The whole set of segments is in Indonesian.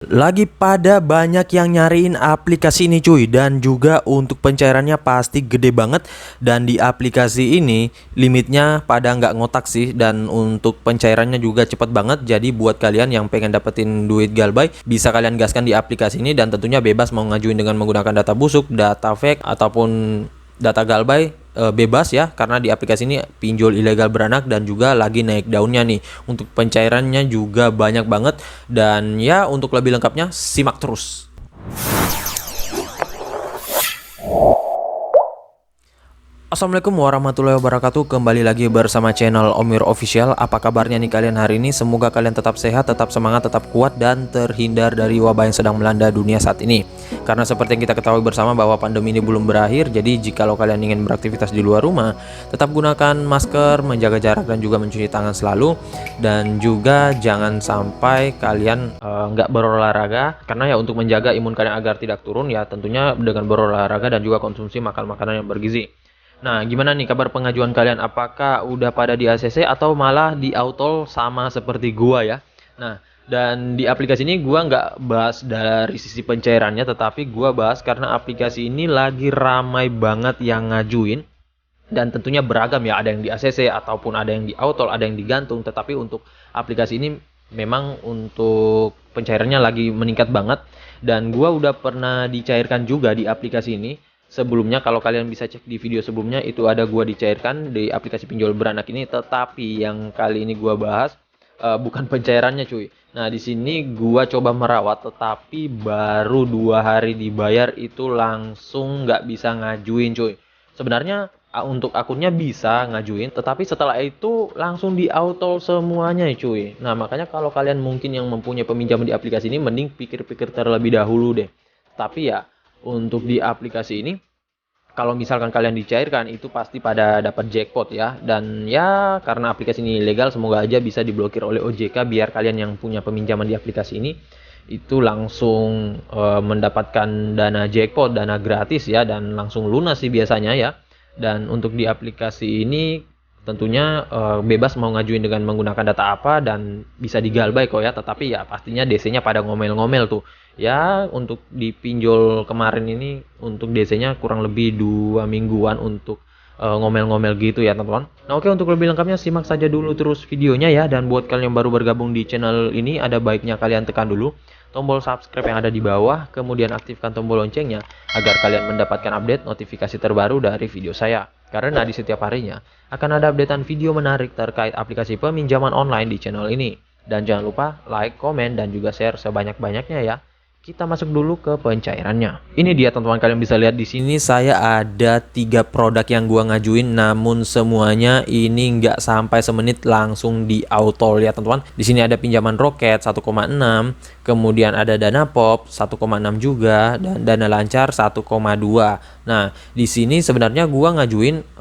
Lagi pada banyak yang nyariin aplikasi ini cuy, dan juga untuk pencairannya pasti gede banget. Dan di aplikasi ini limitnya pada nggak ngotak sih, dan untuk pencairannya juga cepet banget. Jadi buat kalian yang pengen dapetin duit Galbay, bisa kalian gaskan di aplikasi ini. Dan tentunya bebas mau ngajuin dengan menggunakan data busuk, data fake, ataupun data Galbay, bebas ya, karena di aplikasi ini pinjol ilegal beranak dan juga lagi naik daunnya nih. Untuk pencairannya juga banyak banget, dan ya untuk lebih lengkapnya simak terus. Assalamualaikum warahmatullahi wabarakatuh. Kembali lagi bersama channel Omir Official. Apa kabarnya nih kalian hari ini? Semoga kalian tetap sehat, tetap semangat, tetap kuat, dan terhindar dari wabah yang sedang melanda dunia saat ini. Karena seperti yang kita ketahui bersama bahwa pandemi ini belum berakhir. Jadi jikalau kalian ingin beraktivitas di luar rumah, tetap gunakan masker, menjaga jarak, dan juga mencuci tangan selalu. Dan juga jangan sampai kalian nggak berolahraga, karena ya untuk menjaga imun kalian agar tidak turun ya tentunya dengan berolahraga dan juga konsumsi makanan-makanan yang bergizi. Nah, gimana nih kabar pengajuan kalian? Apakah udah pada di ACC atau malah di Autol sama seperti gua ya? Nah, dan di aplikasi ini gua nggak bahas dari sisi pencairannya, tetapi gua bahas karena aplikasi ini lagi ramai banget yang ngajuin. Dan tentunya beragam ya, ada yang di ACC ataupun ada yang di Autol, ada yang digantung. Tetapi untuk aplikasi ini memang untuk pencairannya lagi meningkat banget. Dan gua udah pernah dicairkan juga di aplikasi ini. Sebelumnya kalau kalian bisa cek di video sebelumnya itu ada gua dicairkan di aplikasi pinjol beranak ini, tetapi yang kali ini gua bahas bukan pencairannya cuy. Nah, di sini gua coba merawat tetapi baru 2 hari dibayar itu langsung nggak bisa ngajuin cuy. Sebenarnya untuk akunnya bisa ngajuin, tetapi setelah itu langsung di auto semuanya cuy. Nah, makanya kalau kalian mungkin yang mempunyai peminjaman di aplikasi ini, mending pikir-pikir terlebih dahulu deh. Tapi ya untuk di aplikasi ini, kalau misalkan kalian dicairkan itu pasti pada dapat jackpot ya. Dan ya karena aplikasi ini ilegal, semoga aja bisa diblokir oleh OJK biar kalian yang punya peminjaman di aplikasi ini itu langsung mendapatkan dana jackpot, dana gratis ya, dan langsung lunas sih biasanya ya. Dan untuk di aplikasi ini tentunya bebas mau ngajuin dengan menggunakan data apa dan bisa digalbay kok ya, tetapi ya pastinya DC-nya pada ngomel-ngomel tuh. Ya untuk di pinjol kemarin ini untuk DC-nya kurang lebih 2 mingguan untuk ngomel-ngomel gitu ya teman-teman. Nah, oke, untuk lebih lengkapnya simak saja dulu terus videonya ya. Dan buat kalian yang baru bergabung di channel ini, ada baiknya kalian tekan dulu tombol subscribe yang ada di bawah, kemudian aktifkan tombol loncengnya agar kalian mendapatkan update notifikasi terbaru dari video saya. Karena di setiap harinya akan ada updatean video menarik terkait aplikasi peminjaman online di channel ini. Dan jangan lupa like, komen, dan juga share sebanyak-banyaknya ya. Kita masuk dulu ke pencairannya. Ini dia teman-teman, kalian bisa lihat di sini saya ada 3 produk yang gua ngajuin, namun semuanya ini nggak sampai semenit langsung di auto ya teman-teman. Di sini ada pinjaman roket 1,6, kemudian ada dana pop 1,6 juga, dan dana lancar 1,2. Nah, di sini sebenarnya gua ngajuin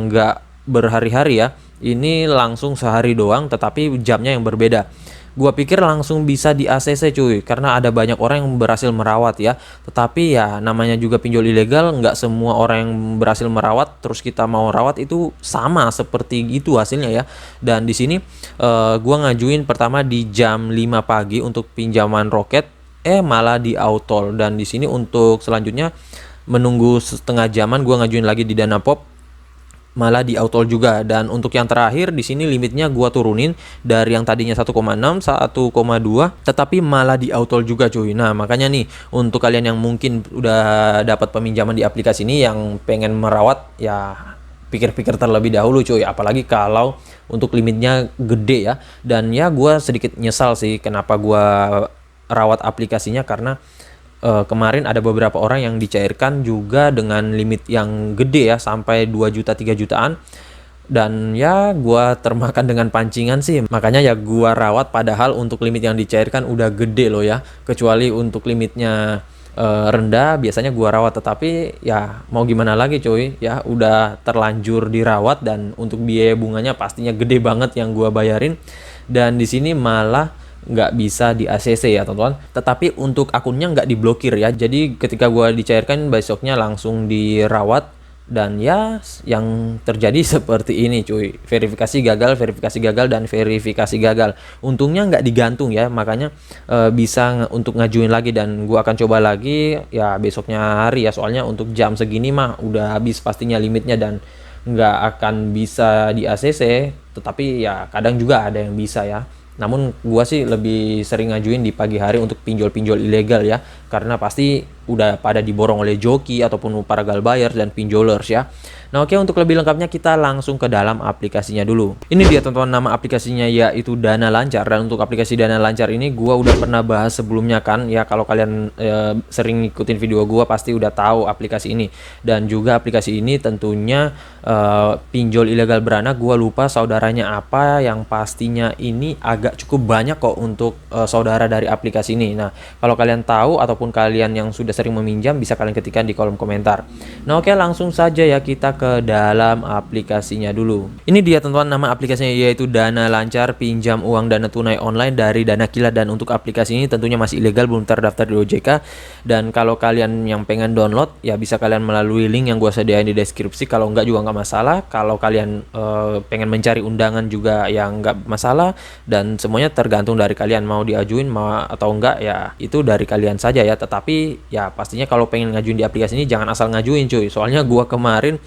nggak berhari-hari ya. Ini langsung sehari doang, tetapi jamnya yang berbeda. Gua pikir langsung bisa di ACC cuy, karena ada banyak orang yang berhasil merawat ya. Tetapi ya namanya juga pinjol ilegal, nggak semua orang yang berhasil merawat terus kita mau rawat itu sama seperti itu hasilnya ya. Dan di sini gua ngajuin pertama di jam 5 pagi untuk pinjaman roket, malah di autol. Dan di sini untuk selanjutnya menunggu setengah jaman gua ngajuin lagi di dana pop, malah di autol juga. Dan untuk yang terakhir di sini limitnya gua turunin dari yang tadinya 1,6 1,2, tetapi malah di autol juga cuy. Nah, makanya nih untuk kalian yang mungkin udah dapat peminjaman di aplikasi ini yang pengen merawat ya pikir-pikir terlebih dahulu cuy, apalagi kalau untuk limitnya gede ya. Dan ya gua sedikit nyesal sih kenapa gua rawat aplikasinya, karena kemarin ada beberapa orang yang dicairkan juga dengan limit yang gede ya, sampai 2 juta 3 jutaan. Dan ya gua termakan dengan pancingan sih, makanya ya gua rawat, padahal untuk limit yang dicairkan udah gede loh ya. Kecuali untuk limitnya rendah biasanya gua rawat, tetapi ya mau gimana lagi cuy ya, udah terlanjur dirawat dan untuk biaya bunganya pastinya gede banget yang gua bayarin. Dan di sini malah nggak bisa di ACC ya teman-teman, tetapi untuk akunnya nggak diblokir ya. Jadi ketika gua dicairkan besoknya langsung dirawat Dan ya yang terjadi seperti ini cuy, verifikasi gagal dan verifikasi gagal. Untungnya nggak digantung ya, makanya bisa untuk ngajuin lagi, dan gua akan coba lagi ya besoknya hari ya, soalnya untuk jam segini mah udah habis pastinya limitnya dan nggak akan bisa di ACC, tetapi ya kadang juga ada yang bisa ya. Namun gua sih lebih sering ngajuin di pagi hari untuk pinjol-pinjol ilegal ya, karena pasti udah pada diborong oleh joki ataupun para gal bayar dan pinjolers ya. Nah oke, untuk lebih lengkapnya kita langsung ke dalam aplikasinya dulu. Ini dia teman-teman, nama aplikasinya yaitu Dana Lancar. Dan untuk aplikasi Dana Lancar ini gua udah pernah bahas sebelumnya kan ya, kalau kalian sering ngikutin video gua pasti udah tahu aplikasi ini. Dan juga aplikasi ini tentunya pinjol ilegal beranak, gua lupa saudaranya apa, yang pastinya ini agak cukup banyak kok untuk saudara dari aplikasi ini. Nah kalau kalian tahu ataupun kalian yang sudah sering meminjam, bisa kalian ketikkan di kolom komentar. Nah oke, langsung saja ya kita ke dalam aplikasinya dulu. Ini dia teman-teman, nama aplikasinya yaitu Dana Lancar, pinjam uang dana tunai online dari Dana Kilat. Dan untuk aplikasi ini tentunya masih ilegal, belum terdaftar di OJK. Dan kalau kalian yang pengen download ya bisa kalian melalui link yang gua sediain di deskripsi. Kalau enggak juga nggak masalah. Kalau kalian pengen mencari undangan juga yang nggak masalah, dan semuanya tergantung dari kalian mau diajuin mau atau enggak ya, itu dari kalian saja ya. Tetapi ya pastinya kalau pengen ngajuin di aplikasi ini jangan asal ngajuin cuy, soalnya gua kemarin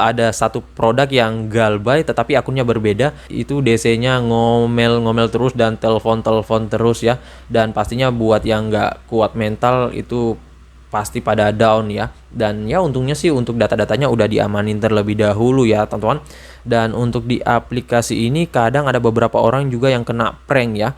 ada satu produk yang galbay tetapi akunnya berbeda, itu DC-nya ngomel-ngomel terus dan telepon terus ya. Dan pastinya buat yang nggak kuat mental itu pasti pada down ya. Dan ya untungnya sih untuk data-datanya udah diamanin terlebih dahulu ya teman-teman. Dan untuk di aplikasi ini kadang ada beberapa orang juga yang kena prank ya,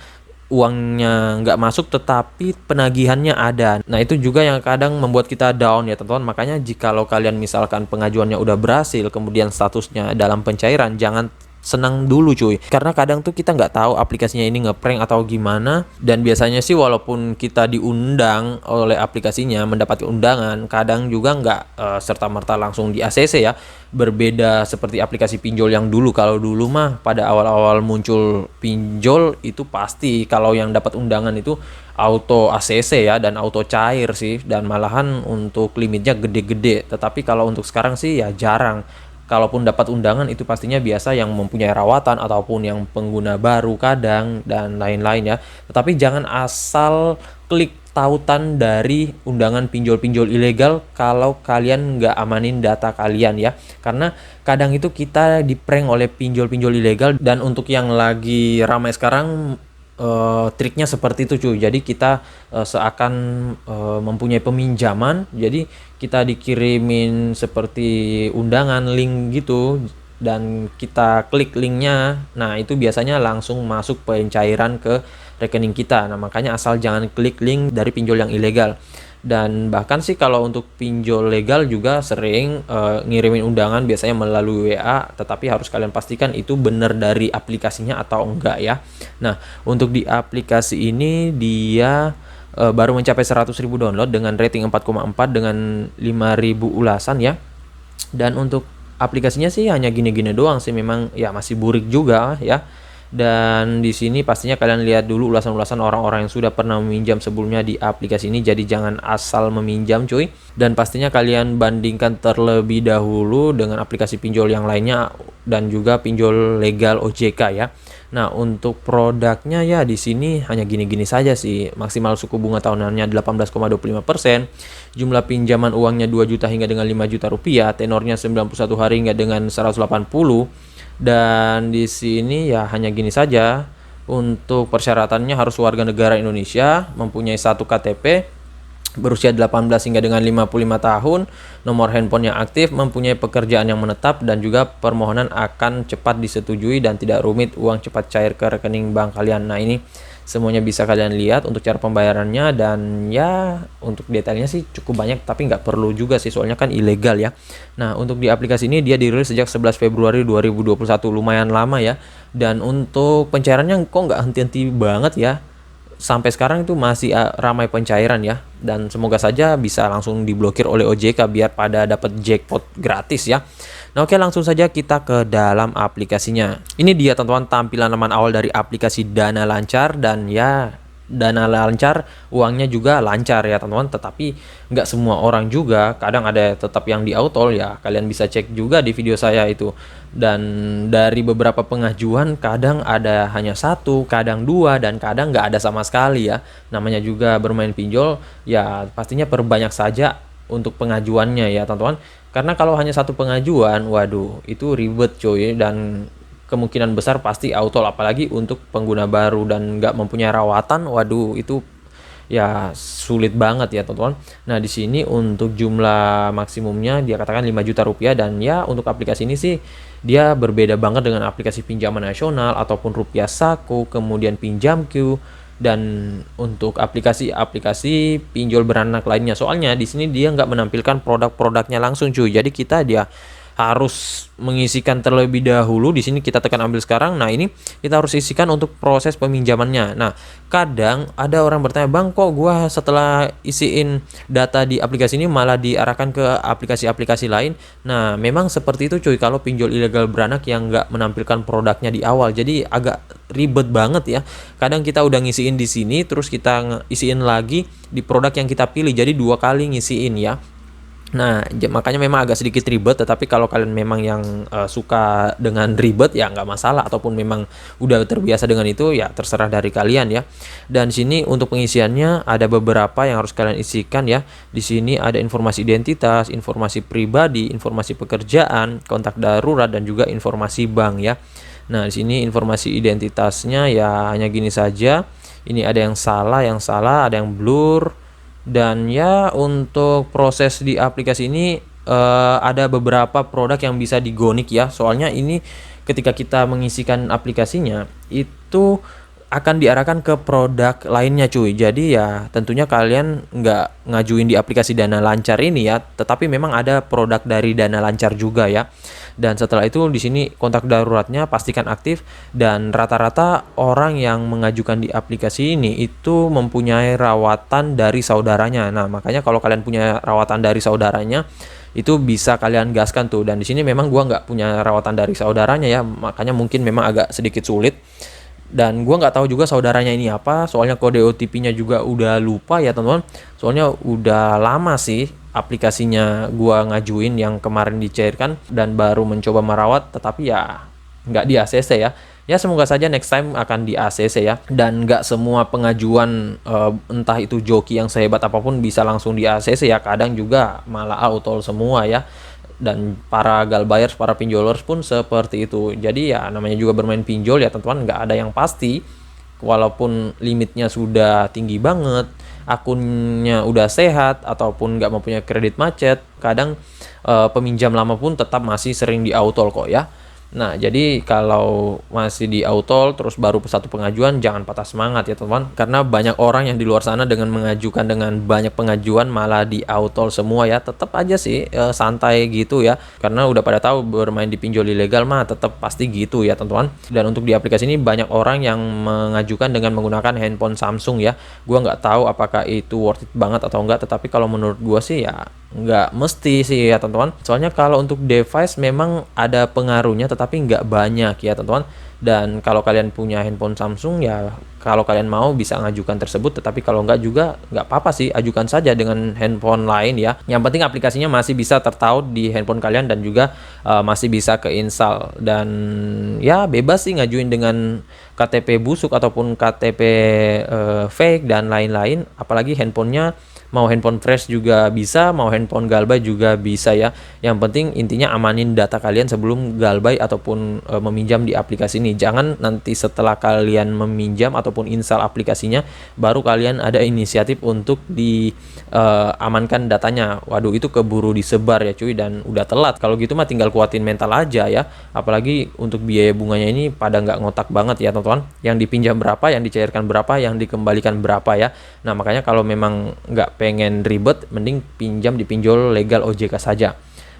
uangnya nggak masuk tetapi penagihannya ada. Nah itu juga yang kadang membuat kita down ya teman-teman. Makanya jikalau kalian misalkan pengajuannya udah berhasil kemudian statusnya dalam pencairan, jangan senang dulu cuy, karena kadang tuh kita nggak tahu aplikasinya ini ngeprank atau gimana. Dan biasanya sih walaupun kita diundang oleh aplikasinya mendapat undangan, kadang juga nggak serta-merta langsung di ACC ya. Berbeda seperti aplikasi pinjol yang dulu. Kalau dulu mah pada awal-awal muncul pinjol itu pasti kalau yang dapat undangan itu auto ACC ya, dan auto cair sih, dan malahan untuk limitnya gede-gede. Tetapi kalau untuk sekarang sih ya jarang. Kalaupun dapat undangan itu pastinya biasa yang mempunyai rawatan ataupun yang pengguna baru kadang dan lain-lain ya. Tetapi jangan asal klik tautan dari undangan pinjol-pinjol ilegal kalau kalian nggak amanin data kalian ya. Karena kadang itu kita di-prank oleh pinjol-pinjol ilegal. Dan untuk yang lagi ramai sekarang triknya seperti itu cuy. Jadi kita seakan mempunyai peminjaman, jadi kita dikirimin seperti undangan link gitu dan kita klik linknya. Nah itu biasanya langsung masuk pencairan ke rekening kita. Nah makanya asal jangan klik link dari pinjol yang ilegal. Dan bahkan sih kalau untuk pinjol legal juga sering ngirimin undangan biasanya melalui WA, tetapi harus kalian pastikan itu benar dari aplikasinya atau enggak ya. Nah untuk di aplikasi ini dia baru mencapai 100.000 download dengan rating 4,4 dengan 5.000 ulasan ya. Dan untuk aplikasinya sih hanya gini-gini doang sih, memang ya masih burik juga ya. Dan di sini pastinya kalian lihat dulu ulasan-ulasan orang-orang yang sudah pernah meminjam sebelumnya di aplikasi ini. Jadi jangan asal meminjam cuy. Dan pastinya kalian bandingkan terlebih dahulu dengan aplikasi pinjol yang lainnya dan juga pinjol legal OJK ya. Nah untuk produknya ya di sini hanya gini-gini saja sih. Maksimal suku bunga tahunannya 18,25%, jumlah pinjaman uangnya 2 juta hingga dengan 5 juta rupiah, tenornya 91 hari hingga dengan 180. Dan di sini ya hanya gini saja. Untuk persyaratannya harus warga negara Indonesia, mempunyai 1 KTP, berusia 18 hingga dengan 55 tahun, nomor handphone yang aktif, mempunyai pekerjaan yang menetap, dan juga permohonan akan cepat disetujui dan tidak rumit, uang cepat cair ke rekening bank kalian. Nah ini semuanya bisa kalian lihat untuk cara pembayarannya. Dan ya untuk detailnya sih cukup banyak tapi nggak perlu juga sih, soalnya kan ilegal ya. Nah untuk di aplikasi ini dia dirilis sejak 11 Februari 2021, lumayan lama ya. Dan untuk pencairannya kok nggak henti-henti banget ya, sampai sekarang itu masih ramai pencairan ya. Dan semoga saja bisa langsung diblokir oleh OJK biar pada dapat jackpot gratis ya. Nah oke, langsung saja kita ke dalam aplikasinya. Ini dia teman-teman tampilan halaman awal dari aplikasi Dana Lancar. Dan ya dana lancar, uangnya juga lancar ya teman-teman. Tetapi nggak semua orang juga, kadang ada tetap yang di autol ya. Kalian bisa cek juga di video saya itu. Dan dari beberapa pengajuan kadang ada hanya satu, kadang dua, dan kadang nggak ada sama sekali ya. Namanya juga bermain pinjol ya, pastinya perbanyak saja untuk pengajuannya ya teman-teman. Karena kalau hanya satu pengajuan, waduh itu ribet coy, dan kemungkinan besar pasti autol, apalagi untuk pengguna baru dan nggak mempunyai rawatan. Waduh itu ya sulit banget ya teman-teman. Nah di sini untuk jumlah maksimumnya dia katakan 5 juta rupiah, dan ya untuk aplikasi ini sih dia berbeda banget dengan aplikasi pinjaman nasional ataupun Rupiah Saku, kemudian Pinjamku, dan untuk aplikasi-aplikasi pinjol beranak lainnya. Soalnya di sini dia nggak menampilkan produk-produknya langsung cuy. Jadi dia harus mengisikan terlebih dahulu. Di sini kita tekan ambil sekarang. Nah, ini kita harus isikan untuk proses peminjamannya. Nah, kadang ada orang bertanya, "Bang, kok gua setelah isiin data di aplikasi ini malah diarahkan ke aplikasi-aplikasi lain?" Nah, memang seperti itu cuy kalau pinjol ilegal beranak yang nggak menampilkan produknya di awal. Jadi agak ribet banget ya. Kadang kita udah ngisiin di sini, terus kita isiin lagi di produk yang kita pilih. Jadi 2 kali ngisiin ya. Nah, makanya memang agak sedikit ribet, tetapi kalau kalian memang yang suka dengan ribet ya nggak masalah, ataupun memang udah terbiasa dengan itu ya terserah dari kalian ya. Dan sini untuk pengisiannya ada beberapa yang harus kalian isikan ya. Di sini ada informasi identitas, informasi pribadi, informasi pekerjaan, kontak darurat, dan juga informasi bank ya. Nah, di sini informasi identitasnya ya hanya gini saja. Ini ada yang salah, ada yang blur. Dan ya untuk proses di aplikasi ini ada beberapa produk yang bisa digonik ya. Soalnya ini ketika kita mengisikan aplikasinya itu akan diarahkan ke produk lainnya cuy. Jadi ya tentunya kalian nggak ngajuin di aplikasi Dana Lancar ini ya, tetapi memang ada produk dari Dana Lancar juga ya. Dan setelah itu di sini kontak daruratnya pastikan aktif, dan rata-rata orang yang mengajukan di aplikasi ini itu mempunyai rawatan dari saudaranya. Nah, makanya kalau kalian punya rawatan dari saudaranya itu bisa kalian gaskan tuh. Dan di sini memang gua nggak punya rawatan dari saudaranya ya, makanya mungkin memang agak sedikit sulit. Dan gua nggak tahu juga saudaranya ini apa, soalnya kode OTP-nya juga udah lupa ya teman-teman. Soalnya udah lama sih aplikasinya gua ngajuin yang kemarin dicairkan, dan baru mencoba merawat, tetapi ya nggak di ACC ya. Ya semoga saja next time akan di ACC ya. Dan nggak semua pengajuan entah itu joki yang sehebat apapun bisa langsung di ACC ya. Kadang juga malah autol semua ya. Dan para galbayers, para pinjolers pun seperti itu. Jadi ya namanya juga bermain pinjol ya teman-teman, nggak ada yang pasti. Walaupun limitnya sudah tinggi banget, akunnya udah sehat, ataupun nggak mempunyai kredit macet, kadang peminjam lama pun tetap masih sering di autol kok ya. Nah, jadi kalau masih di autol terus baru satu pengajuan, jangan patah semangat ya teman-teman, karena banyak orang yang di luar sana dengan mengajukan dengan banyak pengajuan malah di autol semua ya. Tetap aja sih santai gitu ya, karena udah pada tahu bermain di pinjol ilegal mah tetap pasti gitu ya teman-teman. Dan untuk di aplikasi ini banyak orang yang mengajukan dengan menggunakan handphone Samsung ya. Gua nggak tahu apakah itu worth it banget atau enggak, tetapi kalau menurut gua sih ya nggak mesti sih ya teman-teman. Soalnya kalau untuk device memang ada pengaruhnya, tetapi nggak banyak ya teman-teman. Dan kalau kalian punya handphone Samsung ya, kalau kalian mau bisa ngajukan tersebut, tetapi kalau nggak juga nggak apa-apa sih, ajukan saja dengan handphone lain ya. Yang penting aplikasinya masih bisa tertaut di handphone kalian, dan juga masih bisa keinstall. Dan ya bebas sih ngajuin dengan KTP busuk ataupun KTP fake dan lain-lain. Apalagi handphonenya mau handphone fresh juga bisa, mau handphone galbay juga bisa ya. Yang penting intinya amanin data kalian sebelum galbay ataupun meminjam di aplikasi ini. Jangan nanti setelah kalian meminjam ataupun install aplikasinya baru kalian ada inisiatif untuk diamankan datanya. Waduh, itu keburu disebar ya cuy, dan udah telat. Kalau gitu mah tinggal kuatin mental aja ya. Apalagi untuk biaya bunganya ini pada nggak ngotak banget ya teman-teman. Yang dipinjam berapa, yang dicairkan berapa, yang dikembalikan berapa ya. Nah, makanya kalau memang nggak pengen ribet, mending pinjam di pinjol legal OJK saja.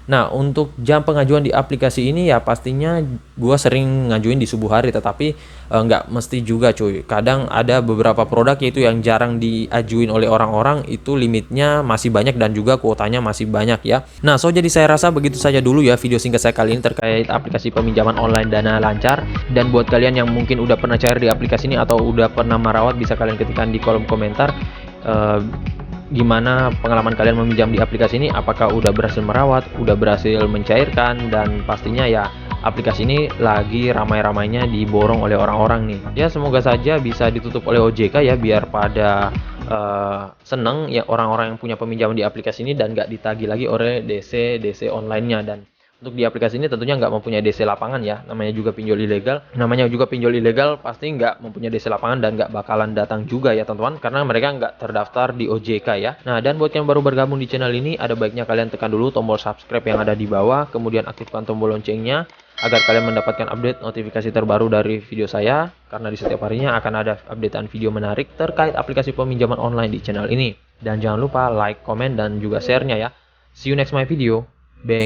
Nah, untuk jam pengajuan di aplikasi ini ya pastinya gua sering ngajuin di subuh hari, tetapi nggak mesti juga cuy. Kadang ada beberapa produk yaitu yang jarang diajuin oleh orang-orang, itu limitnya masih banyak dan juga kuotanya masih banyak ya. Nah, jadi saya rasa begitu saja dulu ya video singkat saya kali ini terkait aplikasi peminjaman online Dana Lancar. Dan buat kalian yang mungkin udah pernah cair di aplikasi ini atau udah pernah merawat, bisa kalian ketikkan di kolom komentar gimana pengalaman kalian meminjam di aplikasi ini, apakah udah berhasil merawat, udah berhasil mencairkan, dan pastinya ya aplikasi ini lagi ramai-ramainya diborong oleh orang-orang nih. Ya semoga saja bisa ditutup oleh OJK ya, biar pada seneng ya orang-orang yang punya peminjaman di aplikasi ini dan nggak ditagih lagi oleh DC online-nya. Dan untuk di aplikasi ini tentunya nggak mempunyai DC lapangan ya, namanya juga pinjol ilegal, pasti nggak mempunyai DC lapangan dan nggak bakalan datang juga ya teman-teman, karena mereka nggak terdaftar di OJK ya. Nah, dan buat yang baru bergabung di channel ini, ada baiknya kalian tekan dulu tombol subscribe yang ada di bawah, kemudian aktifkan tombol loncengnya agar kalian mendapatkan update notifikasi terbaru dari video saya, karena di setiap harinya akan ada updatean video menarik terkait aplikasi peminjaman online di channel ini. Dan jangan lupa like, komen, dan juga share-nya ya. See you next my video. Bang.